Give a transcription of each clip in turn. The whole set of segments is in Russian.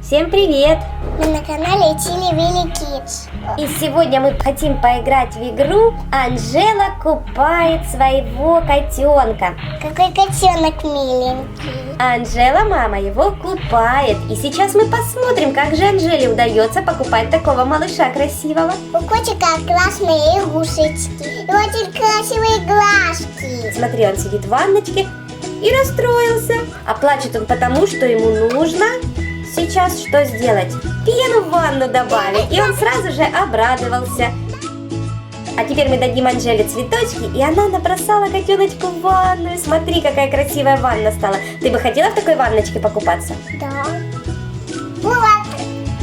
Всем привет! Мы на канале Веселиться. И сегодня мы хотим поиграть в игру «Анджела купает своего котенка». Какой котенок миленький. Анджела, мама, его купает. И сейчас мы посмотрим, как же Анджеле удается покупать такого малыша красивого. У котика классные игрушечки и очень красивые глазки. Смотри, он сидит в ванночке и расстроился. А плачет он потому, что ему нужно сейчас что сделать? Пену в ванну добавить. И он сразу же обрадовался. А теперь мы дадим Анджеле цветочки, и она набросала котеночку в ванную. Смотри, какая красивая ванна стала. Ты бы хотела в такой ванночке покупаться? Да. Вот.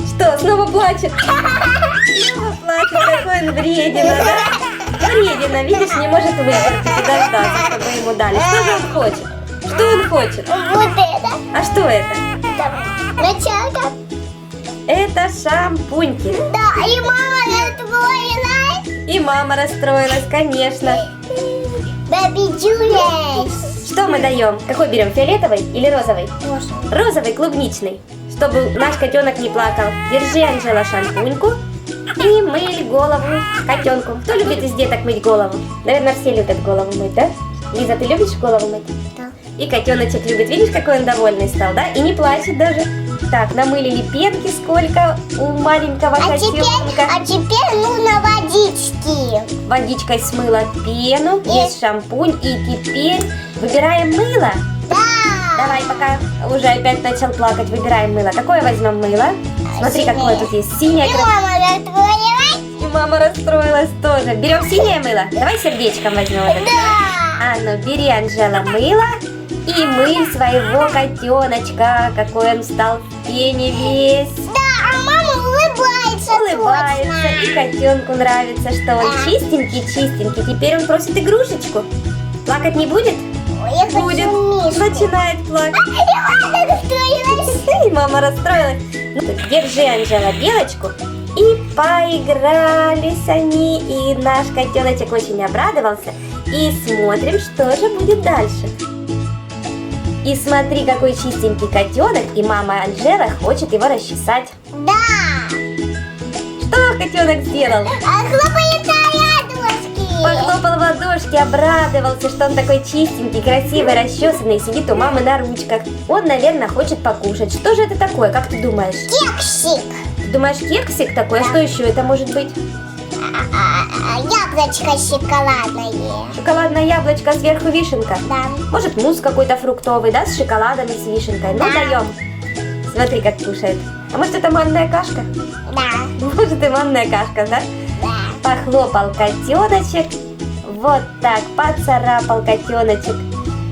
Что, снова плачет? Снова плачет, какой он вредина, да? Вредина, видишь, не может выбрать и дождаться, чтобы ему дали. Что же он хочет? Что он хочет? Вот это. А что это? Началка. Это шампуньки. Да, и мама расстроилась. И мама расстроилась, конечно. Бэби Джулиас. Что мы даем? Какой берем, фиолетовый или розовый? Можем. Розовый, клубничный. Чтобы наш котенок не плакал. Держи, Анджела, шампуньку. И мыль голову котенку. Кто любит из деток мыть голову? Наверное, все любят голову мыть, да? Лиза, ты любишь голову мыть? Да. И котеночек любит. Видишь, какой он довольный стал, да? И не плачет даже. Так, намылили пенки сколько у маленького котенка. А теперь нужно водички. Водичкой смыла пену, есть шампунь. И теперь выбираем мыло. Да. Давай, пока уже опять начал плакать, выбираем мыло. Какое возьмем мыло? Смотри, синее. какое тут есть. Синее. И мама расстроилась. И мама расстроилась тоже. Берем синее мыло. Давай сердечком возьмем это. Да. А ну, бери, Анджела, мыло. И мыль своего котеночка. Какой он стал в пене весь. Да, а мама улыбается. Улыбается. Точно. И котенку нравится, что он чистенький. Теперь он просит игрушечку. Плакать не будет? Ой, я хочу Будет. мишку. Начинает плакать. И мама расстроилась. И мама расстроилась. Ну, держи, Анджела, белочку. И поигрались они. И наш котеночек очень обрадовался. И смотрим, что же будет дальше. И смотри, какой чистенький котенок. И мама Анджела хочет его расчесать. Да. Что котенок сделал? Хлопает на ладошки. Похлопал в ладошки, обрадовался, что он такой чистенький, красивый, расчесанный, сидит у мамы на ручках. Он, наверное, хочет покушать. Что же это такое, как ты думаешь? Кексик. Ты думаешь, кексик такой? А что еще это может быть? Яблочко шоколадное. Шоколадное яблочко, сверху вишенка. Да. Может, мусс какой-то фруктовый, да, с шоколадом и с вишенкой. Ну, Да. даем. Смотри, как кушает. А может, это манная кашка? Да. Может, и манная кашка, да? Да. Похлопал котеночек. Вот так, поцарапал котеночек.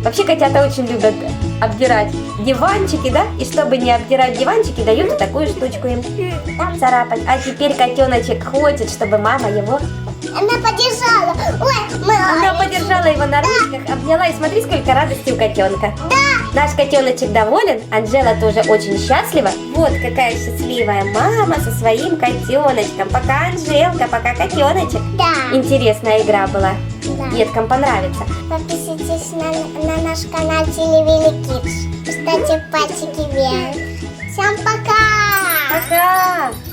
Вообще котята очень любят обдирать диванчики, да? И чтобы не обдирать диванчики, дают вот такую штучку им царапать. А теперь котеночек хочет, чтобы мама его... Она подержала. Ой, Она подержала его на ручках, обняла. И смотри, сколько радости у котенка. Да. Наш котеночек доволен, Анджела тоже очень счастлива. Вот какая счастливая мама со своим котеночком. Пока Анжелка, пока котеночек. Да. Интересная игра была. Да. Деткам понравится. Подписывайтесь на наш канал Веселиться. Ставьте пальчики вверх. Всем пока. Пока!